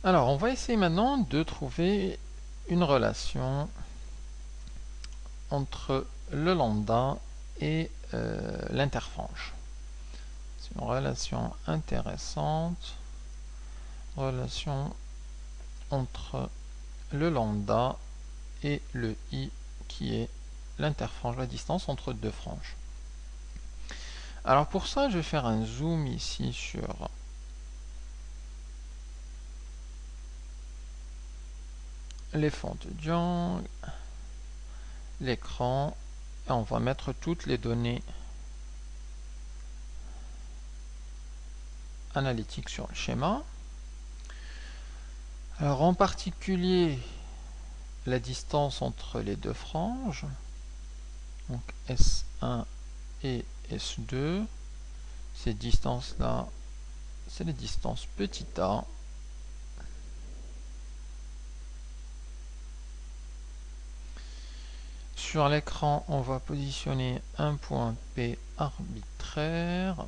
Alors, on va essayer maintenant de trouver une relation entre le lambda et l'interfrange. C'est une relation intéressante, relation entre le lambda et le i qui est l'interfrange, la distance entre deux franges. Alors pour ça, je vais faire un zoom ici sur les fentes Young, l'écran, et on va mettre toutes les données analytiques sur le schéma. Alors en particulier, la distance entre les deux franges, donc S1 et S2, ces distances-là, c'est les distances petit a. Sur l'écran, on va positionner un point P arbitraire,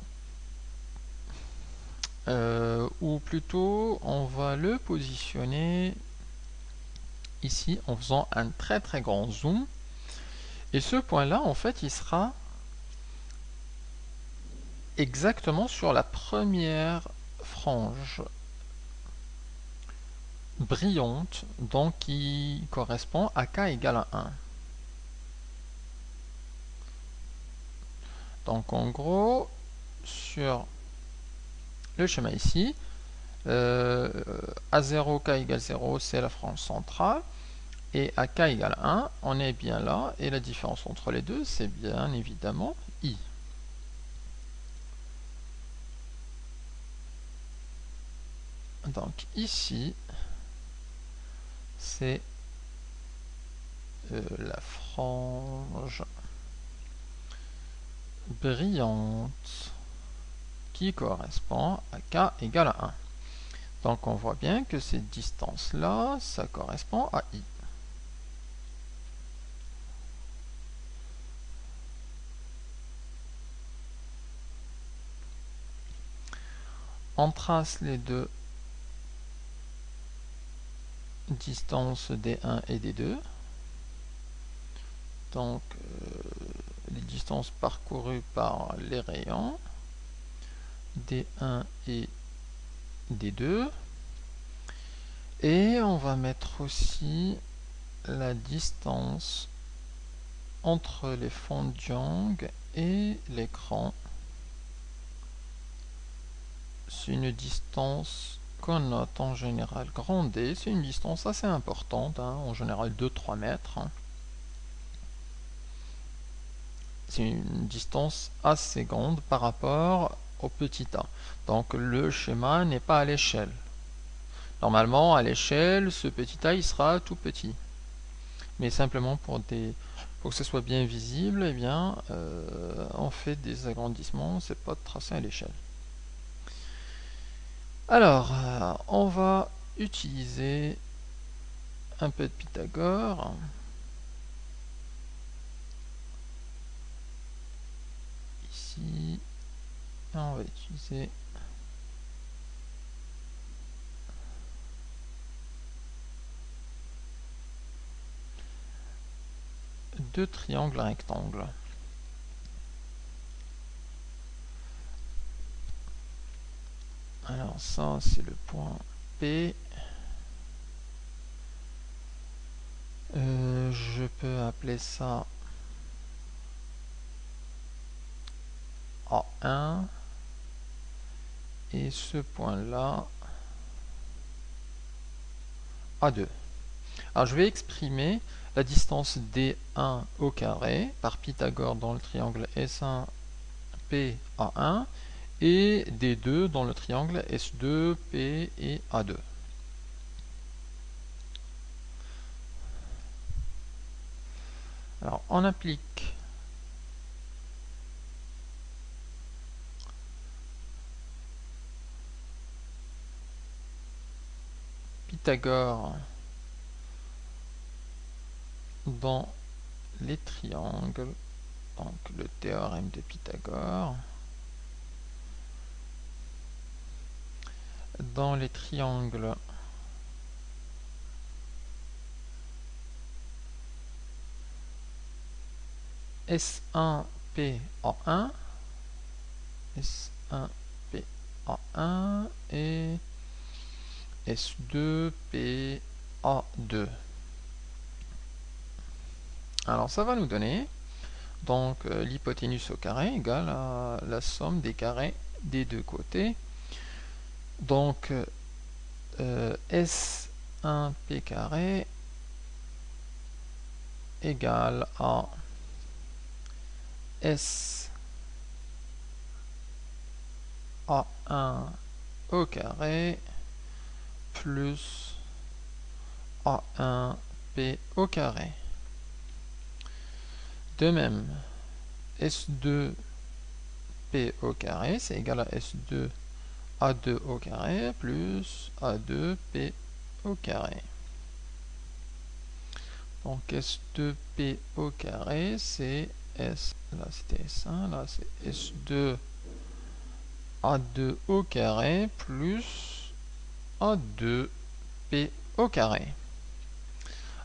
ou plutôt on va le positionner ici en faisant un très très grand zoom. Et ce point-là, en fait, il sera exactement sur la première frange brillante, donc qui correspond à k égale à 1. Donc en gros, sur le schéma ici, A0, k égale 0, c'est la frange centrale, et à k égale 1, on est bien là, et la différence entre les deux, c'est bien évidemment i. Donc ici, c'est la frange brillante qui correspond à k égale à 1. Donc on voit bien que cette distance-là, ça correspond à i. On trace les deux distances d1 et d2. Donc les distances parcourues par les rayons d1 et d2. Et on va mettre aussi la distance entre les fonds Young et l'écran. C'est une distance qu'on note en général grand D. C'est une distance assez importante, en général 2-3 mètres. C'est une distance assez grande par rapport au petit a. Donc le schéma n'est pas à l'échelle. Normalement, à l'échelle, ce petit a il sera tout petit. Mais simplement pour que ce soit bien visible, eh bien, on fait des agrandissements, c'est pas de tracer à l'échelle. Alors, on va utiliser un peu de Pythagore. Ici, on va utiliser deux triangles rectangles. Alors ça, c'est le point P. Je peux appeler ça A1 et ce point-là A2. Alors je vais exprimer la distance D1 au carré par Pythagore dans le triangle S1 PA1 et D2 dans le triangle S2 P et A2. Alors on applique Pythagore dans les triangles, donc le théorème de Pythagore. Dans les triangles S1P A1, S1P A1 et S2P A2. Alors ça va nous donner donc l'hypoténuse au carré égale à la somme des carrés des deux côtés. Donc S1P carré égale à S A1 au carré plus A1P au carré. De même, S2P au carré, c'est égal à S2 A2 au carré plus A2P au carré. Donc S2P au carré, c'est S, là c'était S1, là c'est S2 A2 au carré plus A2P au carré.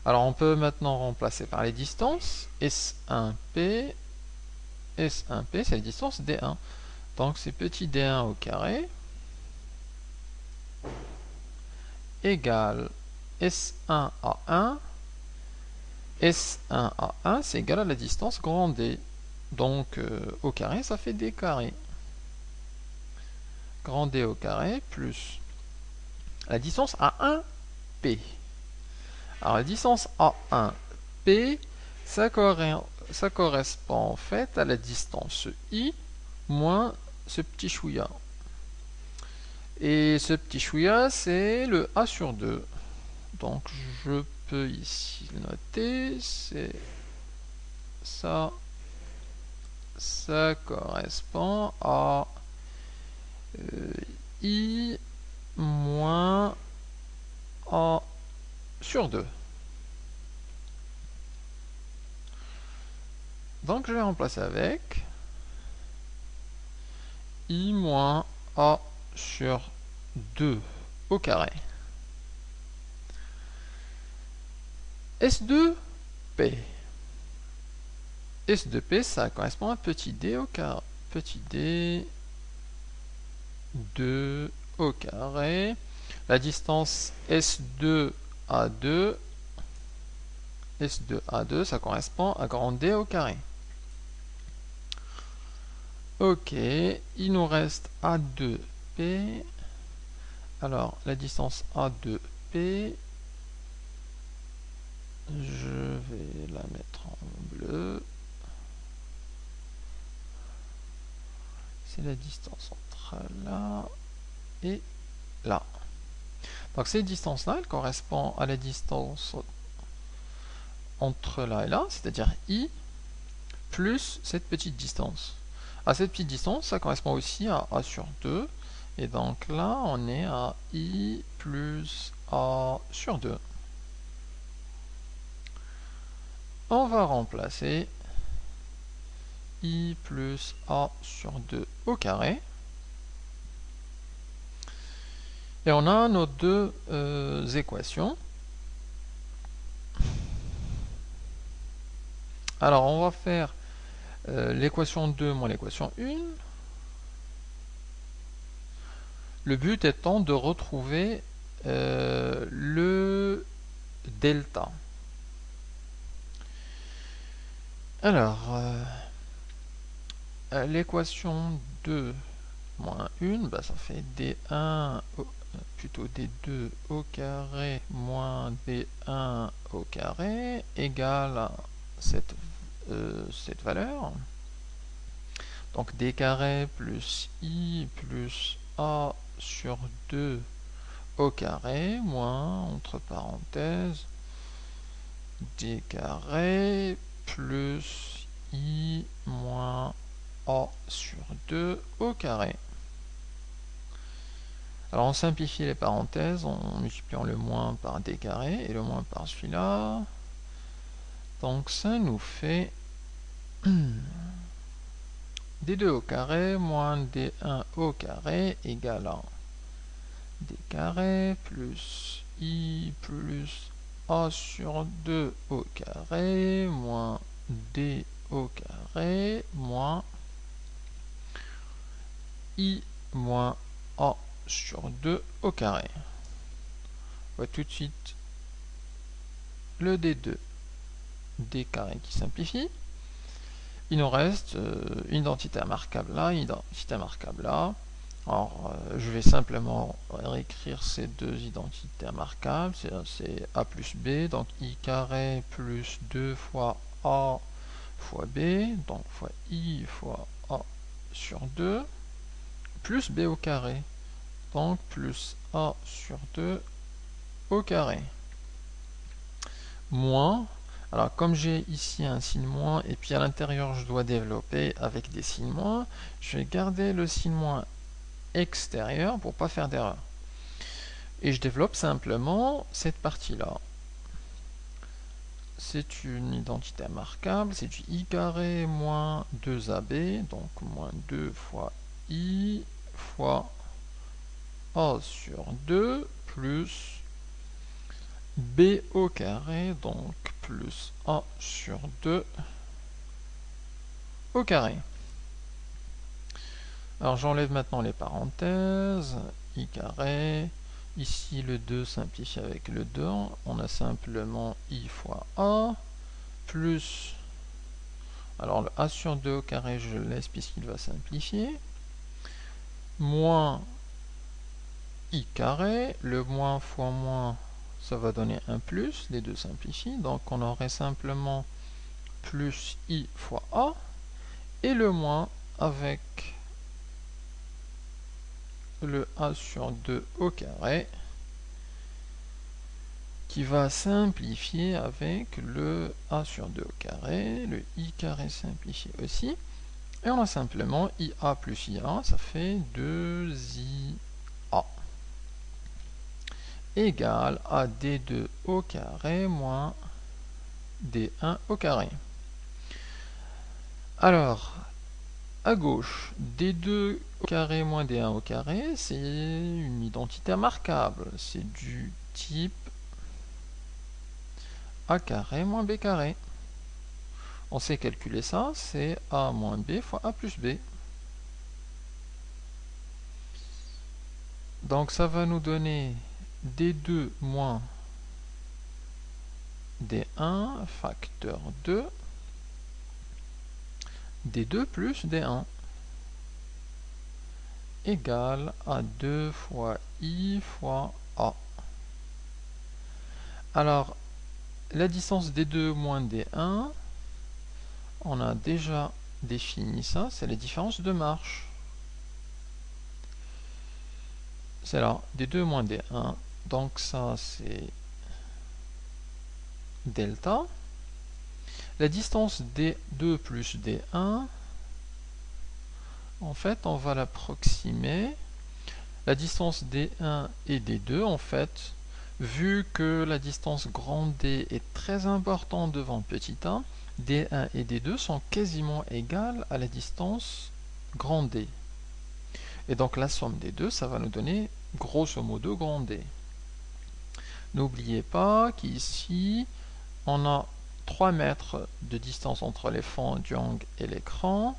Alors on peut maintenant remplacer par les distances. S1P c'est la distance D1. Donc c'est petit D1 au carré égale S1 à 1. S1 à 1, c'est égal à la distance grand D. Donc au carré, ça fait D carré. Grand D au carré plus la distance A1, P. Alors la distance A1, P, ça correspond en fait à la distance I moins ce petit chouïa. Et ce petit chouïa, c'est le A sur 2. Donc je peux ici le noter, c'est ça. Ça correspond à I moins A sur 2. Donc je vais remplacer avec I moins A sur 2 au carré. S2P. S2P, ça correspond à petit d au carré. Petit d 2 au carré. La distance S2A2, S2A2, ça correspond à grand D au carré. Ok, il nous reste A2P. Alors, la distance A2P, je vais la mettre en bleu. C'est la distance entre là et là. Donc cette distance-là, elle correspond à la distance entre là et là, c'est-à-dire I plus cette petite distance. À cette petite distance, ça correspond aussi à A sur 2. Et donc là, on est à I plus A sur 2. On va remplacer I plus A sur 2 au carré. Et on a nos deux équations. Alors on va faire l'équation 2 moins l'équation 1. Le but étant de retrouver le delta. Alors, l'équation 2 moins 1, bah, ça fait D1, plutôt D2 au carré moins D1 au carré égale à cette valeur. Donc D carré plus I plus A sur 2 au carré moins, entre parenthèses, D carré plus I moins A sur 2 au carré. Alors on simplifie les parenthèses en multipliant le moins par D carré et le moins par celui-là. Donc ça nous fait D2 au carré moins D1 au carré égale à D carré plus I plus A sur 2 au carré moins D au carré moins I moins A sur 2 au carré. On voit tout de suite le D2, D carré qui simplifie. Il nous reste une identité marquable là, une identité marquable là. Alors, je vais simplement réécrire ces deux identités marquables. C'est A plus B, donc I carré plus 2 fois A fois B, donc fois I fois A sur 2, plus B au carré, donc plus A sur 2 au carré. Moins, alors comme j'ai ici un signe moins, et puis à l'intérieur je dois développer avec des signes moins, je vais garder le signe moins extérieur pour pas faire d'erreur. Et je développe simplement cette partie-là. C'est une identité marquable, c'est du I carré moins 2AB, donc moins 2 fois I fois A sur 2 plus B au carré, donc plus A sur 2 au carré. Alors j'enlève maintenant les parenthèses, I carré, ici le 2 simplifie avec le 2, on a simplement I fois A, plus, alors le A sur 2 au carré je le laisse puisqu'il va simplifier, moins I carré, le moins fois moins, ça va donner un plus, les deux simplifient, donc on aurait simplement plus I fois A, et le moins avec le A sur 2 au carré, qui va simplifier avec le A sur 2 au carré, le I carré simplifie aussi, et on a simplement IA plus IA, ça fait 2IA, égale à D2 au carré moins D1 au carré. Alors, à gauche, D2 au carré moins D1 au carré, c'est une identité marquable, c'est du type A carré moins B carré. On sait calculer ça, c'est A moins B fois A plus B. Donc ça va nous donner D2 moins D1 facteur 2, D2 plus D1 égale à 2 fois I fois A. Alors, la distance D2 moins D1, on a déjà défini ça, c'est la différence de marche. C'est là, D2 moins D1, donc ça c'est delta. La distance D2 plus D1, en fait, on va l'approximer. La distance D1 et D2, en fait, vu que la distance grand D est très importante devant petit a, D1 et D2 sont quasiment égales à la distance grand D. Et donc la somme des deux, ça va nous donner grosso modo grand D. N'oubliez pas qu'ici, on a 3 mètres de distance entre les fonds Young et l'écran.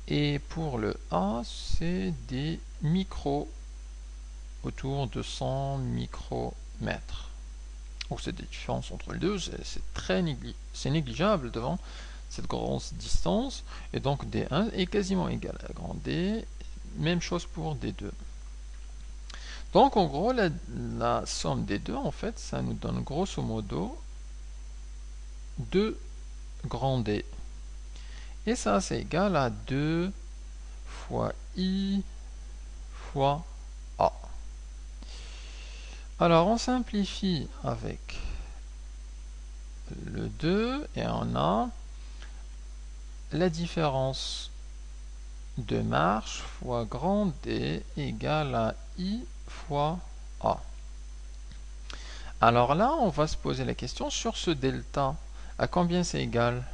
Et pour le A, c'est des micros, autour de 100 micromètres. Donc c'est des différences entre les deux, c'est négligeable devant cette grosse distance. Et donc D1 est quasiment égal à grand D. Même chose pour D2. Donc en gros, la somme des deux, en fait, ça nous donne grosso modo 2 grand D. Et ça, c'est égal à 2 fois I fois A. Alors, on simplifie avec le 2 et on a la différence de marche fois grand D égale à I fois A. Alors là, on va se poser la question sur ce delta. À combien c'est égal?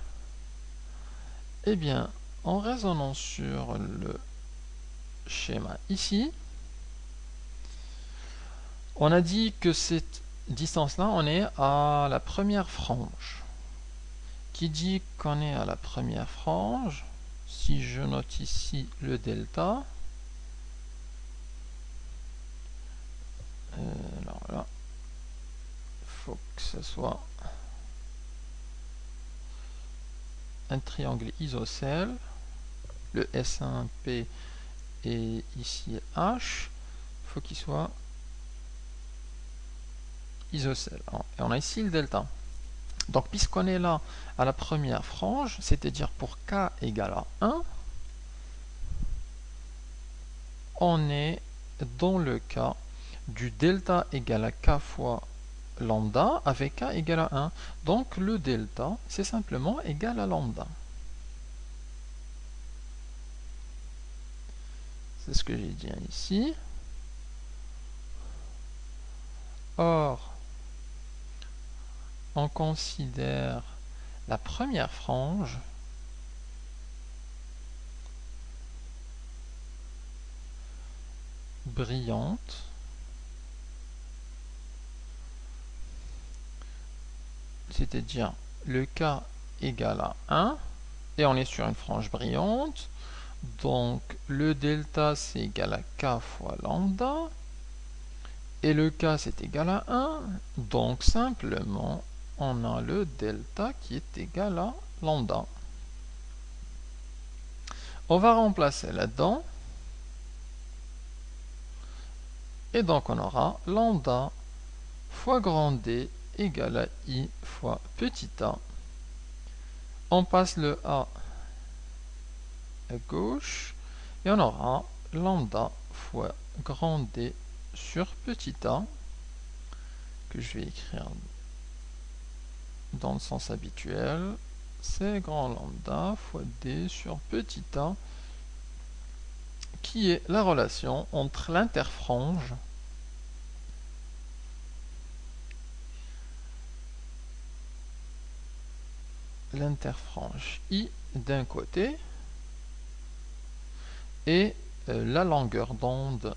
Eh bien, en raisonnant sur le schéma ici, on a dit que cette distance-là, on est à la première frange, qui dit qu'on est à la première frange, si je note ici le delta, alors là, il faut que ce soit un triangle isocèle, le S1P et ici H, il faut qu'il soit isocèle. Et on a ici le delta. Donc puisqu'on est là à la première frange, c'est-à-dire pour k égale à 1, on est dans le cas du delta égale à k fois lambda avec k égale à 1. Donc le delta, c'est simplement égal à lambda. C'est ce que j'ai dit ici. Or, on considère la première frange brillante, c'est-à-dire le k égale à 1, et on est sur une frange brillante, donc le delta c'est égal à k fois lambda, et le k c'est égal à 1, donc simplement on a le delta qui est égal à lambda. On va remplacer là-dedans, et donc on aura lambda fois grand D égale à I fois petit a. On passe le A à gauche, et on aura lambda fois grand D sur petit a, que je vais écrire dans le sens habituel, c'est grand lambda fois D sur petit a, qui est la relation entre l'interfrange I d'un côté et la longueur d'onde